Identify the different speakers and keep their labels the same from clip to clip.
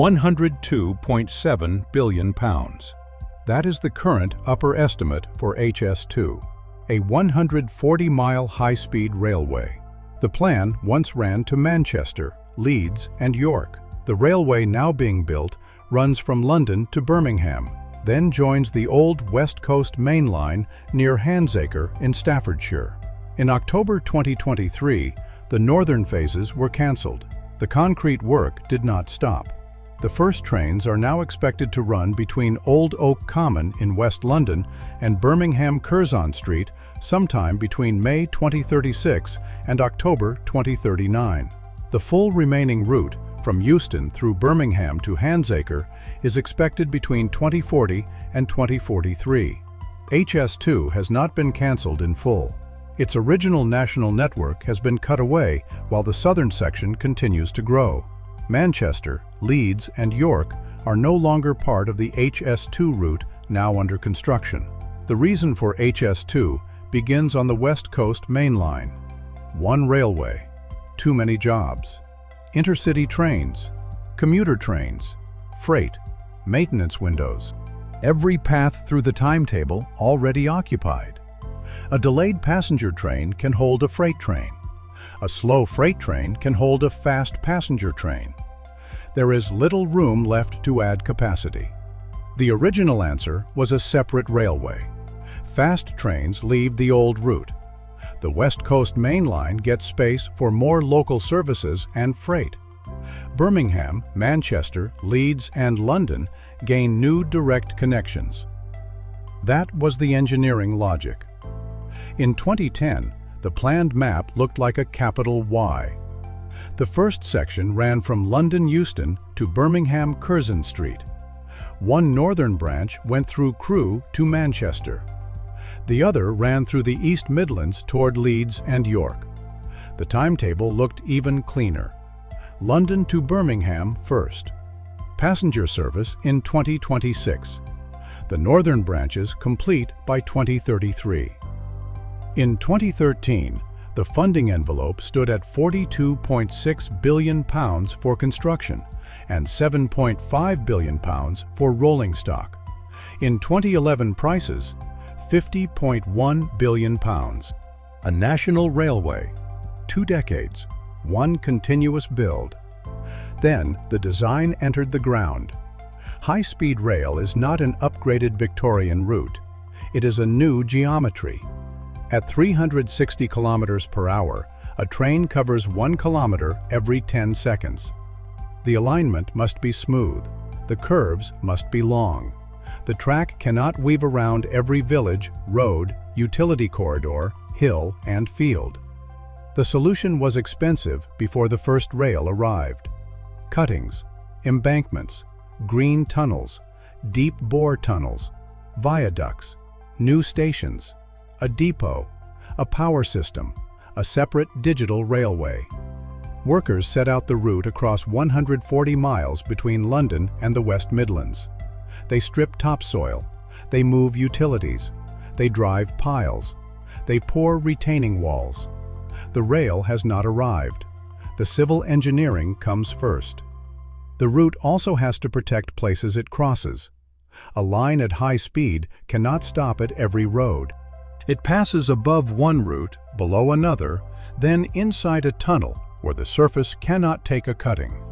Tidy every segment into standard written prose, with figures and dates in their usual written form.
Speaker 1: 102.7 billion pounds. That is the current upper estimate for HS2, a 140-mile high-speed railway. The plan once ran to Manchester, Leeds and York. The railway now being built runs from London to Birmingham, then joins the old West Coast Main Line near Handsacre in Staffordshire. In October 2023, the northern phases were cancelled. The concrete work did not stop. The first trains are now expected to run between Old Oak Common in West London and Birmingham Curzon Street sometime between May 2036 and October 2039. The full remaining route from Euston through Birmingham to Handsacre is expected between 2040 and 2043. HS2 has not been cancelled in full. Its original national network has been cut away while the southern section continues to grow. Manchester, Leeds and York are no longer part of the HS2 route now under construction. The reason for HS2 begins on the West Coast Main Line. One railway, too many jobs. Intercity trains, commuter trains, freight, maintenance windows. Every path through the timetable already occupied. A delayed passenger train can hold a freight train. A slow freight train can hold a fast passenger train. There is little room left to add capacity. The original answer was a separate railway. Fast trains leave the old route. The West Coast Main Line gets space for more local services and freight. Birmingham, Manchester, Leeds, and London gain new direct connections. That was the engineering logic. In 2010, the planned map looked like a capital Y. The first section ran from London Euston to Birmingham Curzon Street. One northern branch went through Crewe to Manchester. The other ran through the East Midlands toward Leeds and York. The timetable looked even cleaner. London to Birmingham first. Passenger service in 2026. The northern branches complete by 2033. In 2013, the funding envelope stood at £42.6 billion for construction and £7.5 billion for rolling stock. In 2011 prices, £50.1 billion. A national railway, 2 decades, one continuous build. Then the design entered the ground. High-speed rail is not an upgraded Victorian route. It is a new geometry. At 360 kilometers per hour, a train covers 1 kilometer every 10 seconds. The alignment must be smooth. The curves must be long. The track cannot weave around every village, road, utility corridor, hill, and field. The solution was expensive before the first rail arrived. Cuttings, embankments, green tunnels, deep bore tunnels, viaducts, new stations, a depot, a power system, a separate digital railway. Workers set out the route across 140 miles between London and the West Midlands. They strip topsoil, they move utilities, they drive piles, they pour retaining walls. The rail has not arrived. The civil engineering comes first. The route also has to protect places it crosses. A line at high speed cannot stop at every road. It passes above one route, below another, then inside a tunnel where the surface cannot take a cutting.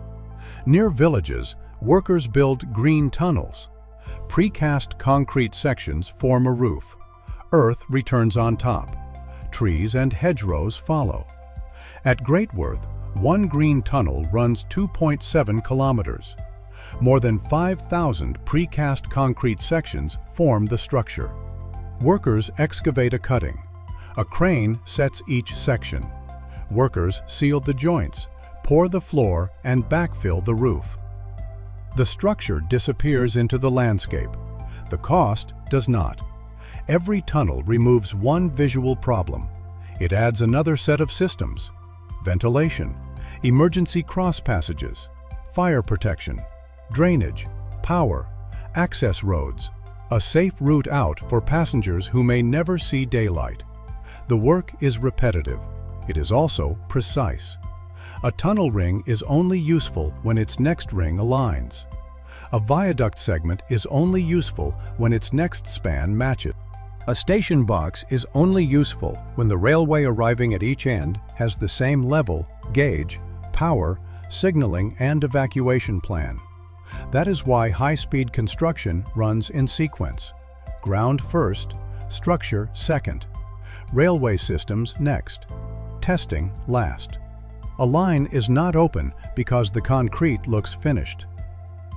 Speaker 1: Near villages, workers build green tunnels. Precast concrete sections form a roof. Earth returns on top. Trees and hedgerows follow. At Greatworth, one green tunnel runs 2.7 kilometers. More than 5,000 precast concrete sections form the structure. Workers excavate a cutting. A crane sets each section. Workers seal the joints, pour the floor, and backfill the roof. The structure disappears into the landscape. The cost does not. Every tunnel removes one visual problem. It adds another set of systems: ventilation, emergency cross passages, fire protection, drainage, power, access roads, a safe route out for passengers who may never see daylight. The work is repetitive. It is also precise. A tunnel ring is only useful when its next ring aligns. A viaduct segment is only useful when its next span matches. A station box is only useful when the railway arriving at each end has the same level, gauge, power, signaling, and evacuation plan. That is why high-speed construction runs in sequence. Ground first, structure second, railway systems next, testing last. A line is not open because the concrete looks finished.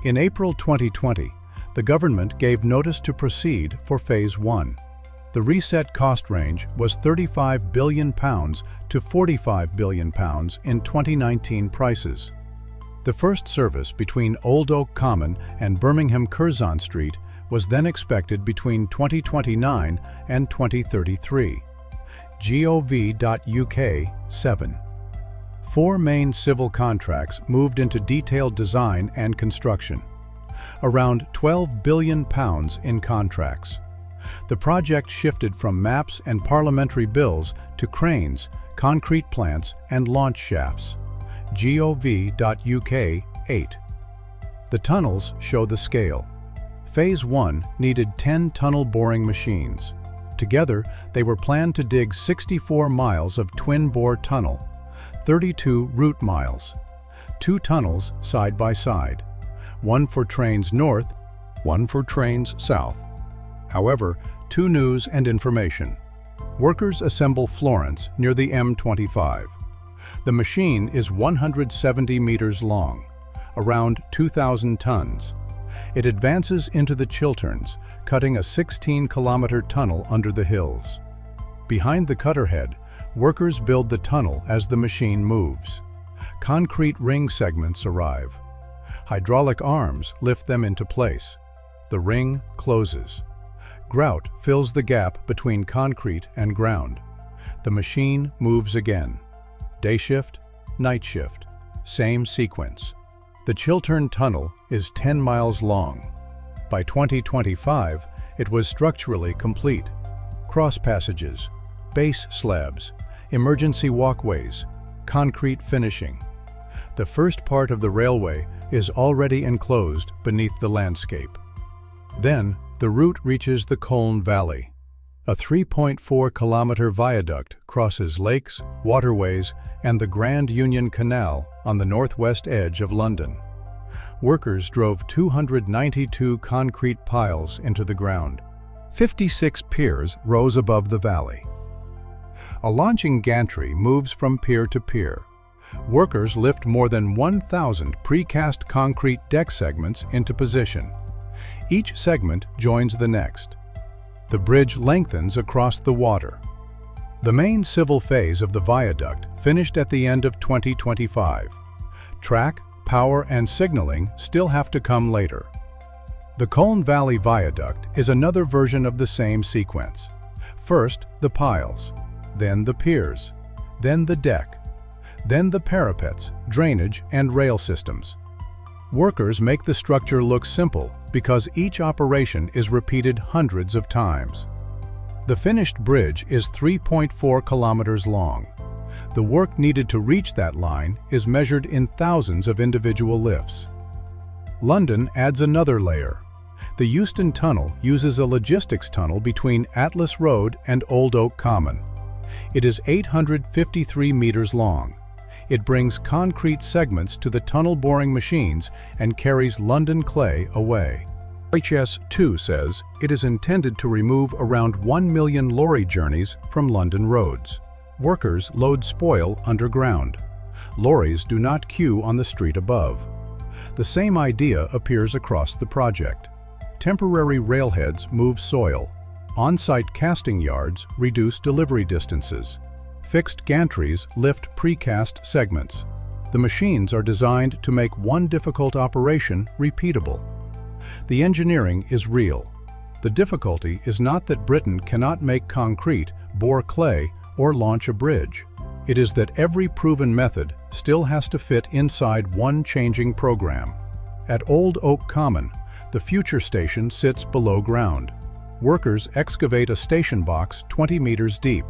Speaker 1: In April 2020, the government gave notice to proceed for Phase 1. The reset cost range was £35 billion to £45 billion in 2019 prices. The first service between Old Oak Common and Birmingham Curzon Street was then expected between 2029 and 2033. Gov.uk 7. 4 main civil contracts moved into detailed design and construction. Around £12 billion in contracts. The project shifted from maps and parliamentary bills to cranes, concrete plants, and launch shafts. Gov.uk 8. The tunnels show the scale. Phase 1 needed 10 tunnel boring machines. Together, they were planned to dig 64 miles of twin-bore tunnel, 32 route miles. 2 tunnels side by side. One for trains north, one for trains south. However, 2 news and information. Workers assemble Florence near the M25. The machine is 170 meters long, around 2,000 tons. It advances into the Chilterns, cutting a 16-kilometer tunnel under the hills. Behind the cutter head, workers build the tunnel as the machine moves. Concrete ring segments arrive. Hydraulic arms lift them into place. The ring closes. Grout fills the gap between concrete and ground. The machine moves again. Day shift, night shift, same sequence. The Chiltern Tunnel is 10 miles long. By 2025, it was structurally complete. Cross passages, base slabs, emergency walkways, concrete finishing. The first part of the railway is already enclosed beneath the landscape. Then, the route reaches the Colne Valley. A 3.4-kilometer viaduct crosses lakes, waterways, and the Grand Union Canal on the northwest edge of London. Workers drove 292 concrete piles into the ground. 56 piers rose above the valley. A launching gantry moves from pier to pier. Workers lift more than 1,000 precast concrete deck segments into position. Each segment joins the next. The bridge lengthens across the water. The main civil phase of the viaduct finished at the end of 2025. Track, power, and signaling still have to come later. The Colne Valley Viaduct is another version of the same sequence. First, the piles, then the piers, then the deck, then the parapets, drainage, and rail systems. Workers make the structure look simple because each operation is repeated hundreds of times. The finished bridge is 3.4 kilometers long. The work needed to reach that line is measured in thousands of individual lifts. London adds another layer. The Euston Tunnel uses a logistics tunnel between Atlas Road and Old Oak Common. It is 853 meters long. It brings concrete segments to the tunnel boring machines and carries London clay away. HS2 says it is intended to remove around 1 million lorry journeys from London roads. Workers load spoil underground. Lorries do not queue on the street above. The same idea appears across the project. Temporary railheads move soil. On-site casting yards reduce delivery distances. Fixed gantries lift precast segments. The machines are designed to make one difficult operation repeatable. The engineering is real. The difficulty is not that Britain cannot make concrete, bore clay, or launch a bridge. It is that every proven method still has to fit inside one changing program. At Old Oak Common, the future station sits below ground. Workers excavate a station box 20 meters deep.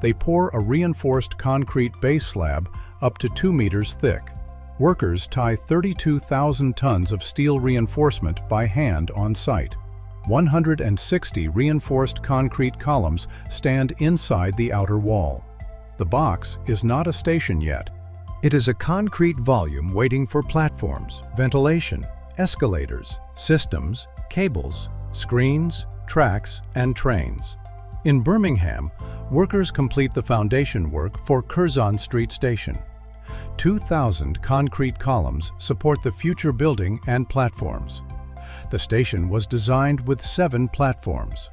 Speaker 1: They pour a reinforced concrete base slab up to 2 meters thick. Workers tie 32,000 tons of steel reinforcement by hand on site. 160 reinforced concrete columns stand inside the outer wall. The box is not a station yet. It is a concrete volume waiting for platforms, ventilation, escalators, systems, cables, screens, tracks, and trains. In Birmingham, workers complete the foundation work for Curzon Street station. 2,000 concrete columns support the future building and platforms. The station was designed with 7 platforms.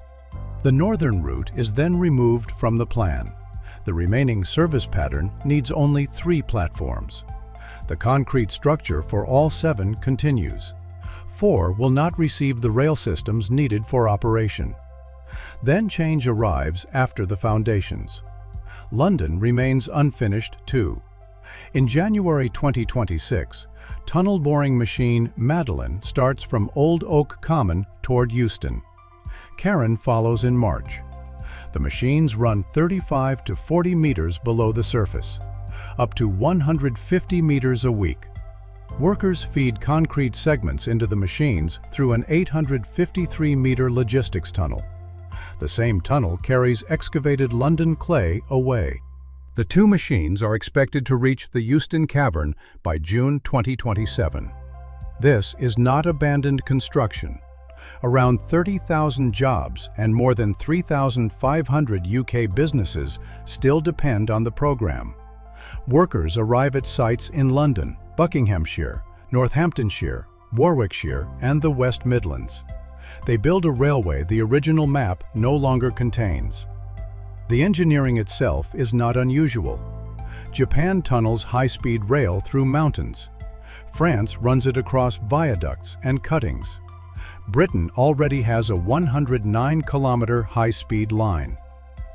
Speaker 1: The northern route is then removed from the plan. The remaining service pattern needs only 3 platforms. The concrete structure for all 7 continues. 4 will not receive the rail systems needed for operation. Then change arrives after the foundations. London remains unfinished too. In January 2026, tunnel boring machine Madeline starts from Old Oak Common toward Euston. Karen follows in March. The machines run 35 to 40 meters below the surface, up to 150 meters a week. Workers feed concrete segments into the machines through an 853-meter logistics tunnel. The same tunnel carries excavated London clay away. The 2 machines are expected to reach the Euston Cavern by June 2027. This is not abandoned construction. Around 30,000 jobs and more than 3,500 UK businesses still depend on the program. Workers arrive at sites in London, Buckinghamshire, Northamptonshire, Warwickshire, and the West Midlands. They build a railway the original map no longer contains. The engineering itself is not unusual. Japan tunnels high-speed rail through mountains. France runs it across viaducts and cuttings. Britain already has a 109-kilometer high-speed line.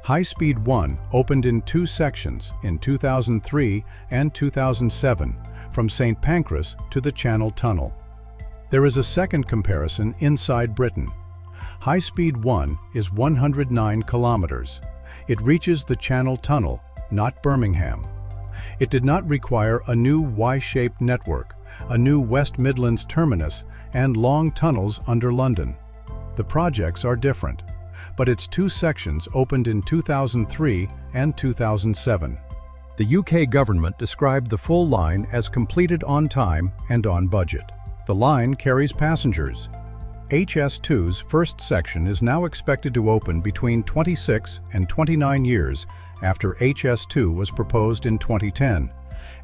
Speaker 1: High-Speed 1 opened in 2 sections in 2003 and 2007, from St. Pancras to the Channel Tunnel. There is a second comparison inside Britain. High-Speed 1 is 109 kilometers. It reaches the Channel Tunnel, not Birmingham. It did not require a new Y-shaped network, a new West Midlands terminus, and long tunnels under London. The projects are different, but its 2 sections opened in 2003 and 2007. The UK government described the full line as completed on time and on budget. The line carries passengers. HS2's first section is now expected to open between 26 and 29 years after HS2 was proposed in 2010,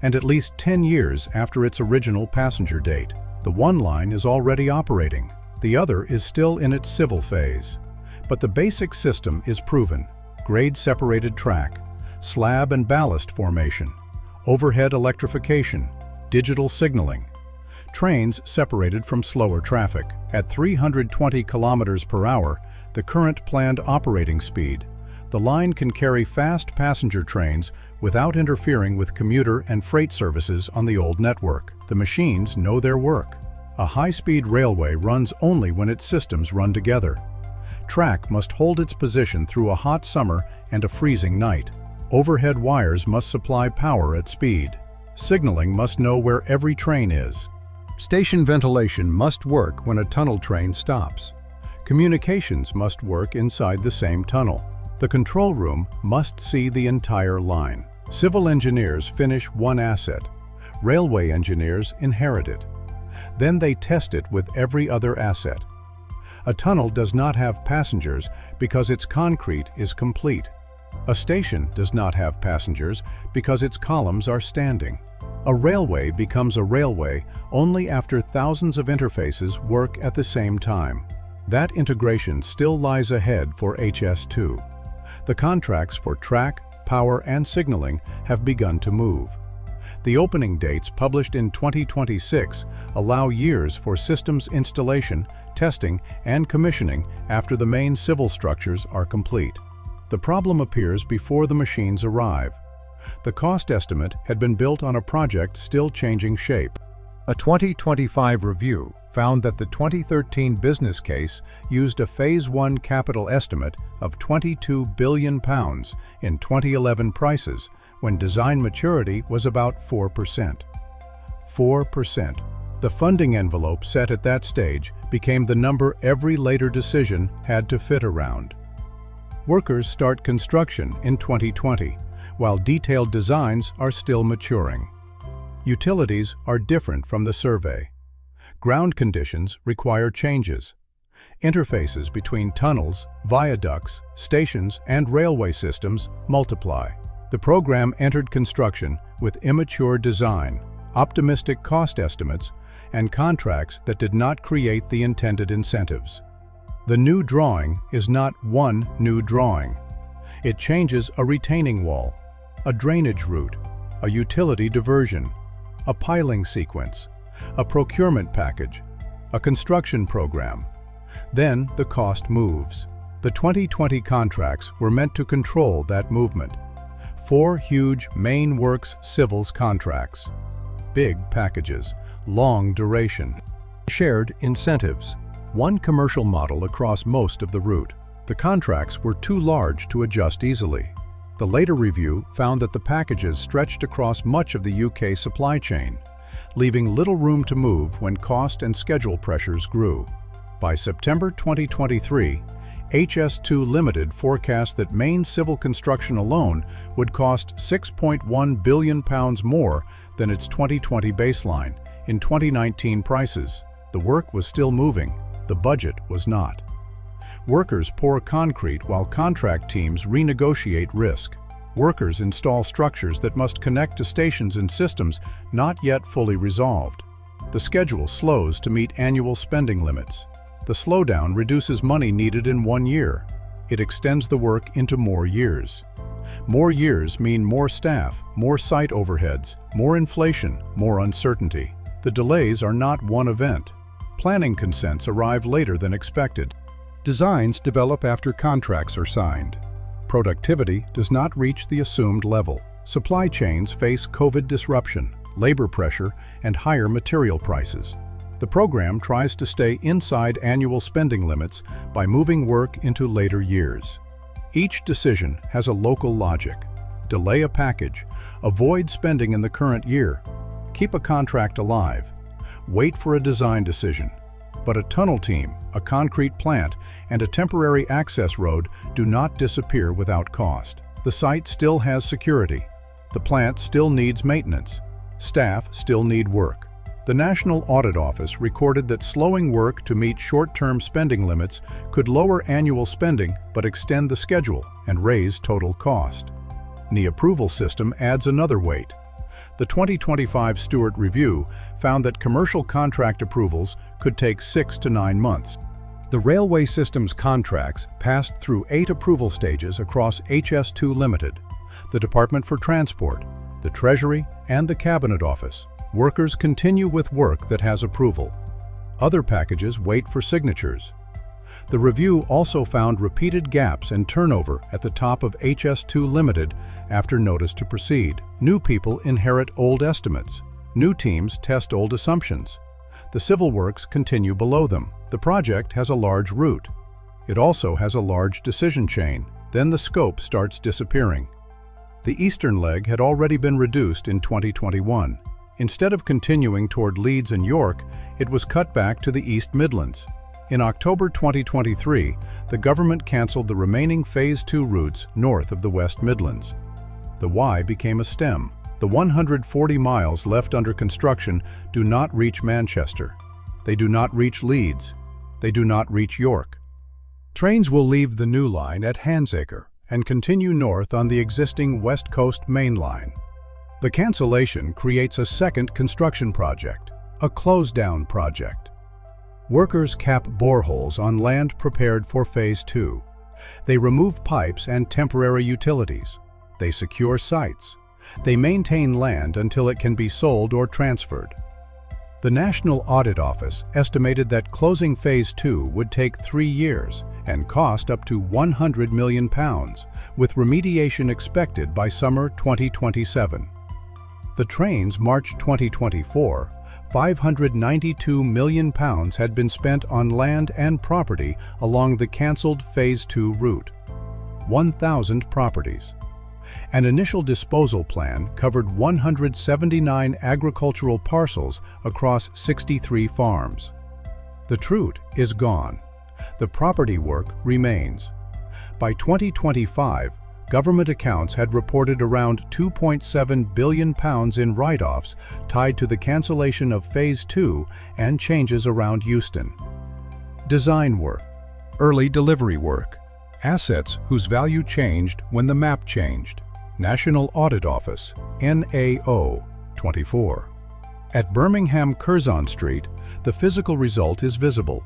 Speaker 1: and at least 10 years after its original passenger date. The one line is already operating. The other is still in its civil phase. But the basic system is proven: grade-separated track, slab and ballast formation, overhead electrification, digital signaling. Trains separated from slower traffic. At 320 kilometers per hour, the current planned operating speed, the line can carry fast passenger trains without interfering with commuter and freight services on the old network. The machines know their work. A high-speed railway runs only when its systems run together. Track must hold its position through a hot summer and a freezing night. Overhead wires must supply power at speed. Signaling must know where every train is. Station ventilation must work when a tunnel train stops. Communications must work inside the same tunnel. The control room must see the entire line. Civil engineers finish one asset. Railway engineers inherit it. Then they test it with every other asset. A tunnel does not have passengers because its concrete is complete. A station does not have passengers because its columns are standing. A railway becomes a railway only after thousands of interfaces work at the same time. That integration still lies ahead for HS2. The contracts for track, power, and signaling have begun to move. The opening dates published in 2026 allow years for systems installation, testing, and commissioning after the main civil structures are complete. The problem appears before the machines arrive. The cost estimate had been built on a project still changing shape. A 2025 review found that the 2013 business case used a Phase 1 capital estimate of £22 billion in 2011 prices, when design maturity was about 4%. 4%. The funding envelope set at that stage became the number every later decision had to fit around. Workers start construction in 2020, while detailed designs are still maturing. Utilities are different from the survey. Ground conditions require changes. Interfaces between tunnels, viaducts, stations, and railway systems multiply. The program entered construction with immature design, optimistic cost estimates, and contracts that did not create the intended incentives. The new drawing is not one new drawing. It changes a retaining wall, a drainage route, a utility diversion, a piling sequence, a procurement package, a construction program. Then the cost moves. The 2020 contracts were meant to control that movement. 4 huge main works civils contracts. Big packages, long duration. Shared incentives. One commercial model across most of the route. The contracts were too large to adjust easily. The later review found that the packages stretched across much of the UK supply chain, leaving little room to move when cost and schedule pressures grew. By September 2023, HS2 Limited forecast that main civil construction alone would cost £6.1 billion more than its 2020 baseline in 2019 prices. The work was still moving, the budget was not. Workers pour concrete while contract teams renegotiate risk. Workers install structures that must connect to stations and systems not yet fully resolved. The schedule slows to meet annual spending limits. The slowdown reduces money needed in 1 year. It extends the work into more years. More years mean more staff, more site overheads, more inflation, more uncertainty. The delays are not one event. Planning consents arrive later than expected. Designs develop after contracts are signed. Productivity does not reach the assumed level. Supply chains face COVID disruption, labor pressure, and higher material prices. The program tries to stay inside annual spending limits by moving work into later years. Each decision has a local logic. Delay a package, avoid spending in the current year, keep a contract alive, wait for a design decision. But a tunnel team, a concrete plant, and a temporary access road do not disappear without cost. The site still has security. The plant still needs maintenance. Staff still need work. The National Audit Office recorded that slowing work to meet short-term spending limits could lower annual spending but extend the schedule and raise total cost. The approval system adds another weight. The 2025 Stewart Review found that commercial contract approvals could take 6 to 9 months. The railway system's contracts passed through 8 approval stages across HS2 Limited, the Department for Transport, the Treasury, and the Cabinet Office. Workers continue with work that has approval. Other packages wait for signatures. The review also found repeated gaps and turnover at the top of HS2 Limited after notice to proceed. New people inherit old estimates. New teams test old assumptions. The civil works continue below them. The project has a large route. It also has a large decision chain. Then the scope starts disappearing. The eastern leg had already been reduced in 2021. Instead of continuing toward Leeds and York, it was cut back to the East Midlands. In October 2023, the government cancelled the remaining Phase 2 routes north of the West Midlands. The Y became a stem. The 140 miles left under construction do not reach Manchester. They do not reach Leeds. They do not reach York. Trains will leave the new line at Handsacre and continue north on the existing West Coast Main Line. The cancellation creates a second construction project, a close-down project. Workers cap boreholes on land prepared for Phase 2. They remove pipes and temporary utilities. They secure sites. They maintain land until it can be sold or transferred. The National Audit Office estimated that closing Phase 2 would take 3 years and cost up to £100 million, with remediation expected by summer 2027. The train's March 2024, £592 million had been spent on land and property along the cancelled Phase 2 route. 1,000 properties. An initial disposal plan covered 179 agricultural parcels across 63 farms. The truth is gone. The property work remains. By 2025, government accounts had reported around £2.7 billion in write-offs tied to the cancellation of Phase 2 and changes around Euston. Design work, early delivery work, assets whose value changed when the map changed. National Audit Office, NAO 24. At Birmingham Curzon Street, the physical result is visible.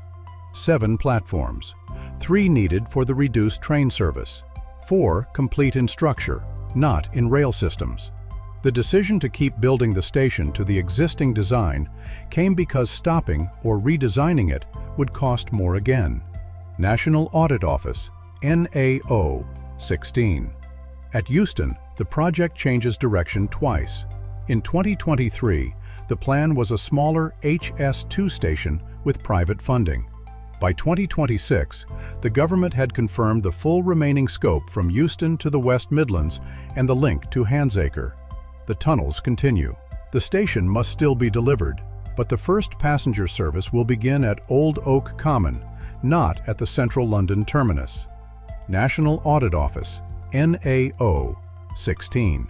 Speaker 1: 7 platforms, 3 needed for the reduced train service, 4 complete in structure, not in rail systems. The decision to keep building the station to the existing design came because stopping or redesigning it would cost more again. National Audit Office, NAO 16. At Euston, the project changes direction twice. In 2023, the plan was a smaller HS2 station with private funding. By 2026, the government had confirmed the full remaining scope from Euston to the West Midlands and the link to Handsacre. The tunnels continue. The station must still be delivered, but the first passenger service will begin at Old Oak Common, not at the central London terminus. National Audit Office, NAO 16.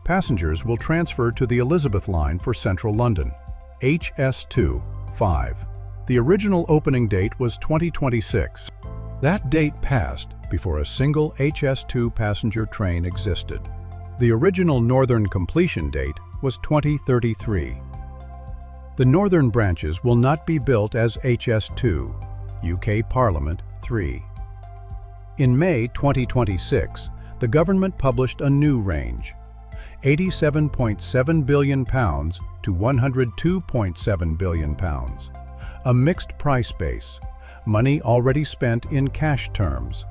Speaker 1: Passengers will transfer to the Elizabeth line for central London. HS2 5. The original opening date was 2026. That date passed before a single HS2 passenger train existed. The original northern completion date was 2033. The northern branches will not be built as HS2, UK Parliament 3. In May 2026, the government published a new range, £87.7 billion to £102.7 billion. A mixed price base, money already spent in cash terms,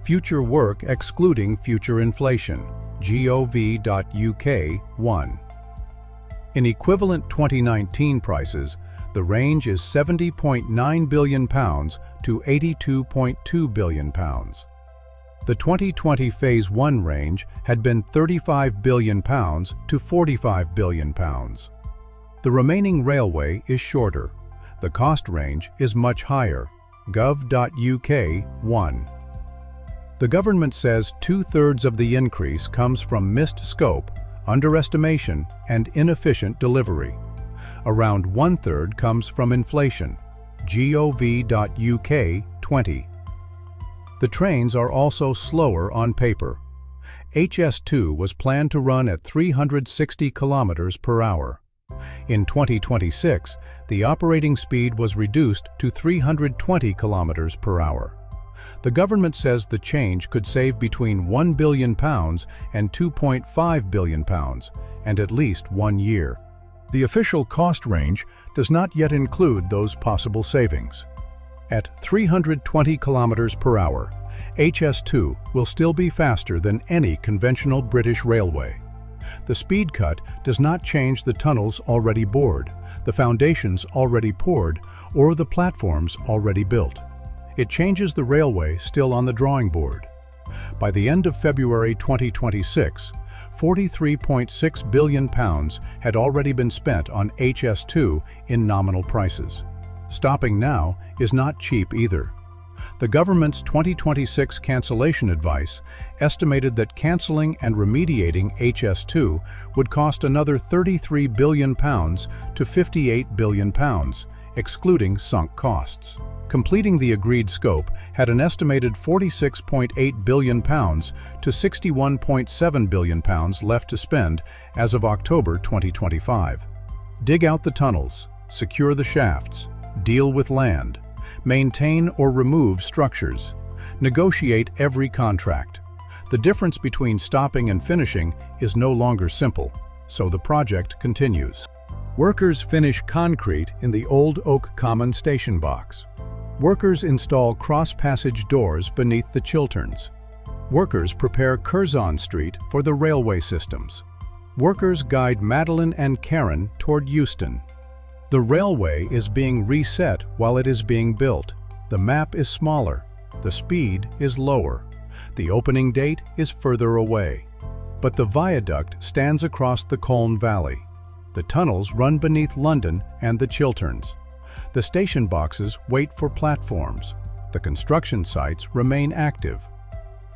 Speaker 1: future work excluding future inflation, gov.uk 1. In equivalent 2019 prices, the range is £70.9 billion to £82.2 billion. The 2020 Phase 1 range had been £35 billion to £45 billion. The remaining railway is shorter. The cost range is much higher, gov.uk 1. The government says 2/3 of the increase comes from missed scope, underestimation, and inefficient delivery. Around 1/3 comes from inflation, gov.uk 20. The trains are also slower on paper. HS2 was planned to run at 360 km per hour. In 2026, the operating speed was reduced to 320 km per hour. The government says the change could save between £1 billion and £2.5 billion, and at least 1 year. The official cost range does not yet include those possible savings. At 320 km per hour, HS2 will still be faster than any conventional British railway. The speed cut does not change the tunnels already bored, the foundations already poured, or the platforms already built. It changes the railway still on the drawing board. By the end of February 2026, £43.6 billion had already been spent on HS2 in nominal prices. Stopping now is not cheap either. The government's 2026 cancellation advice estimated that cancelling and remediating HS2 would cost another £33 billion to £58 billion, excluding sunk costs. Completing the agreed scope had an estimated £46.8 billion to £61.7 billion left to spend as of October 2025. Dig out the tunnels, secure the shafts, deal with land, maintain or remove structures, negotiate every contract. The difference between stopping and finishing is no longer simple, so the project continues. Workers finish concrete in the Old Oak Common station box. Workers install cross-passage doors beneath the Chilterns. Workers prepare Curzon Street for the railway systems. Workers guide Madeline and Karen toward Euston. The railway is being reset while it is being built. The map is smaller. The speed is lower. The opening date is further away. but the viaduct stands across the Colne Valley. The tunnels run beneath London and the Chilterns. The station boxes wait for platforms. The construction sites remain active.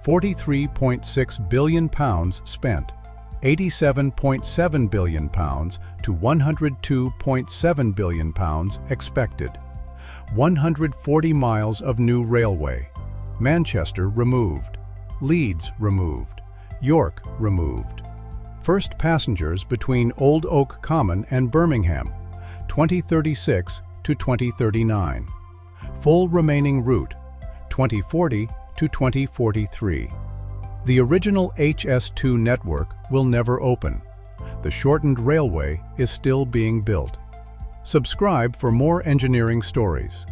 Speaker 1: £43.6 billion spent, £87.7 billion to £102.7 billion expected. 140 miles of new railway. Manchester removed. Leeds removed. York removed. First passengers between Old Oak Common and Birmingham, 2036 to 2039. Full remaining route, 2040 to 2043. The original HS2 network will never open. The shortened railway is still being built. Subscribe for more engineering stories.